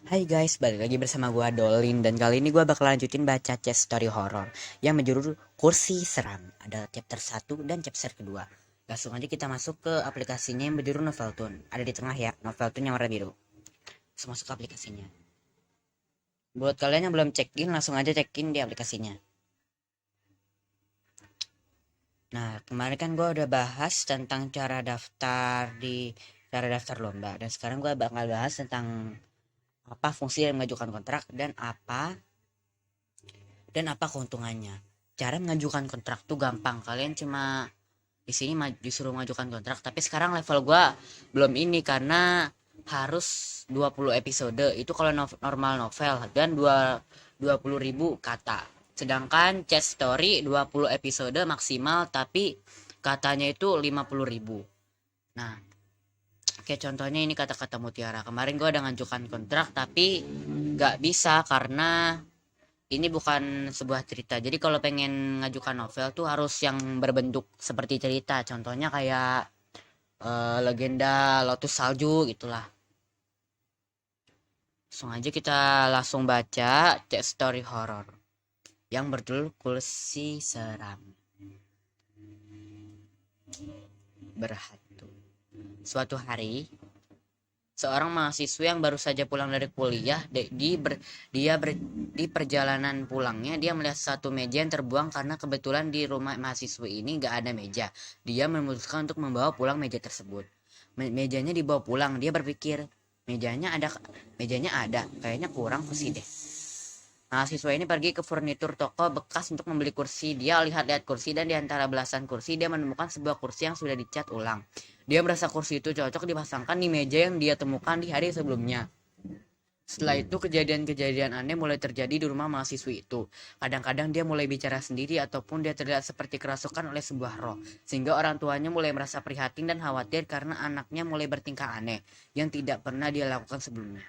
Hai guys, balik lagi bersama gua Dolin dan kali ini gua bakal lanjutin baca chest story horror yang berjudul Kursi Seram. Ada chapter 1 dan chapter kedua. Langsung aja kita masuk ke aplikasinya yang berjudul Noveltoon. Ada di tengah ya, Noveltoon yang warna biru. Langsung masuk ke aplikasinya. Buat kalian yang belum check in, langsung aja check in di aplikasinya. Nah, kemarin kan gua udah bahas tentang cara daftar lomba dan sekarang gua bakal bahas tentang apa fungsi yang mengajukan kontrak dan apa keuntungannya. Cara mengajukan kontrak tuh gampang, kalian cuma di sini disuruh mengajukan kontrak, tapi sekarang level gua belum ini karena harus 20 episode itu kalau normal novel dan 20.000 kata, sedangkan chat story 20 episode maksimal tapi katanya itu 50.000. Nah, kayak contohnya ini kata-kata mutiara, kemarin gua udah ngajukan kontrak tapi nggak bisa karena ini bukan sebuah cerita. Jadi kalau pengen ngajukan novel tuh harus yang berbentuk seperti cerita. Contohnya kayak legenda Lotus Salju gitulah. Langsung aja kita langsung baca cek story horror yang berjudul Kursi Seram. Berhantu. Suatu hari, seorang mahasiswa yang baru saja pulang dari kuliah, di perjalanan pulangnya dia melihat satu meja yang terbuang karena kebetulan di rumah mahasiswa ini nggak ada meja. Dia memutuskan untuk membawa pulang meja tersebut. Mejanya dibawa pulang. Dia berpikir mejanya ada, kayaknya kurang kursi deh. Mahasiswa ini pergi ke furnitur toko bekas untuk membeli kursi. Dia lihat-lihat kursi dan di antara belasan kursi dia menemukan sebuah kursi yang sudah dicat ulang. Dia merasa kursi itu cocok dipasangkan di meja yang dia temukan di hari sebelumnya. Setelah itu kejadian-kejadian aneh mulai terjadi di rumah mahasiswa itu. Kadang-kadang dia mulai bicara sendiri ataupun dia terlihat seperti kerasukan oleh sebuah roh. Sehingga orang tuanya mulai merasa prihatin dan khawatir karena anaknya mulai bertingkah aneh yang tidak pernah dia lakukan sebelumnya.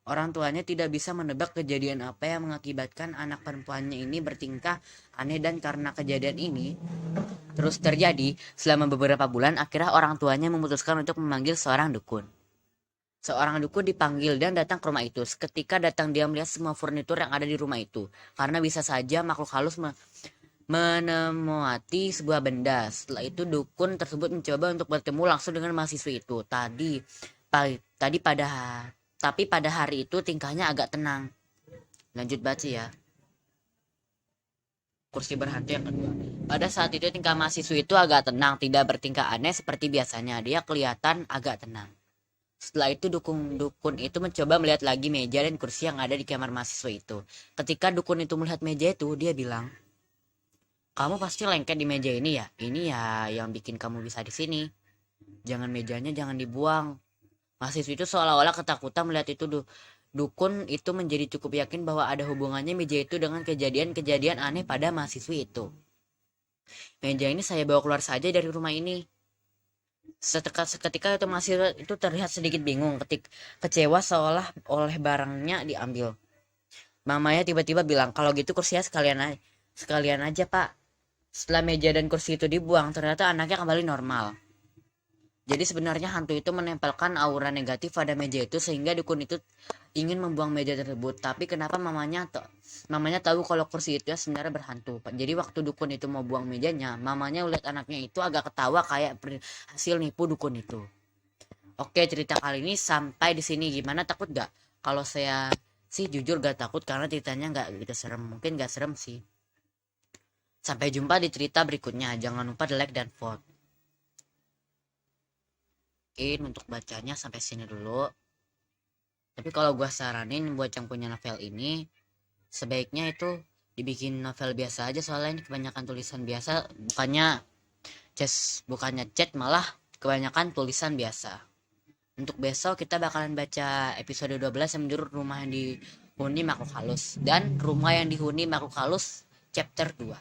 Orang tuanya tidak bisa menebak kejadian apa yang mengakibatkan anak perempuannya ini bertingkah aneh, dan karena kejadian ini terus terjadi selama beberapa bulan, akhirnya orang tuanya memutuskan untuk memanggil seorang dukun. Seorang dukun dipanggil dan datang ke rumah itu. Ketika datang dia melihat semua furnitur yang ada di rumah itu. Karena bisa saja makhluk halus menemui sebuah benda. Setelah itu dukun tersebut mencoba untuk bertemu langsung dengan mahasiswa itu. Tadi pada Tapi pada hari itu tingkahnya agak tenang. Lanjut baca ya. Kursi berhantu yang kedua. Pada saat itu tingkah mahasiswa itu agak tenang, tidak bertingkah aneh seperti biasanya. Dia kelihatan agak tenang. Setelah itu dukun itu mencoba melihat lagi meja dan kursi yang ada di kamar mahasiswa itu. Ketika dukun itu melihat meja itu, dia bilang, "Kamu pasti lengket di meja ini ya? Ini ya yang bikin kamu bisa di sini. Mejanya jangan dibuang." Mahasiswa itu seolah-olah ketakutan melihat itu. Dukun itu menjadi cukup yakin bahwa ada hubungannya meja itu dengan kejadian-kejadian aneh pada mahasiswa itu. "Meja ini saya bawa keluar saja dari rumah ini." Seketika itu mahasiswa itu terlihat sedikit bingung, kecewa seolah oleh barangnya diambil. Mamanya tiba-tiba bilang, "Kalau gitu kursinya sekalian aja, Pak." Setelah meja dan kursi itu dibuang, ternyata anaknya kembali normal. Jadi sebenarnya hantu itu menempelkan aura negatif pada meja itu sehingga dukun itu ingin membuang meja tersebut. Tapi kenapa mamanya tahu kalau kursi itu sebenarnya berhantu. Jadi waktu dukun itu mau buang mejanya, mamanya lihat anaknya itu agak ketawa kayak hasil nipu dukun itu. Oke, cerita kali ini sampai di sini. Gimana, takut gak? Kalau saya sih jujur gak takut karena ceritanya gak gitu serem. Mungkin gak serem sih. Sampai jumpa di cerita berikutnya. Jangan lupa di like dan vote. Mungkin untuk bacanya sampai sini dulu. Tapi kalau gua saranin buat yang punya novel ini, sebaiknya itu dibikin novel biasa aja, soalnya ini kebanyakan tulisan biasa, bukannya chat, malah kebanyakan tulisan biasa. Untuk besok kita bakalan baca episode 12 yang menjurut rumah yang dihuni makhluk halus dan rumah yang dihuni makhluk halus chapter 2.